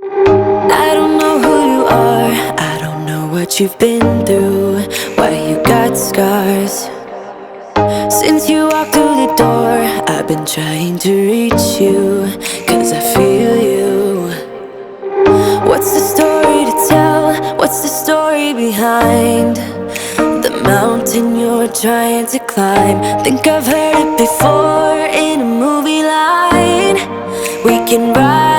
I don't know who you are, I don't know what you've been through, why you got scars. Since you walked through the door, I've been trying to reach you, 'cause I feel you. What's the story to tell? What's the story behind the mountain you're trying to climb? Think I've heard it before in a movie line. We can ride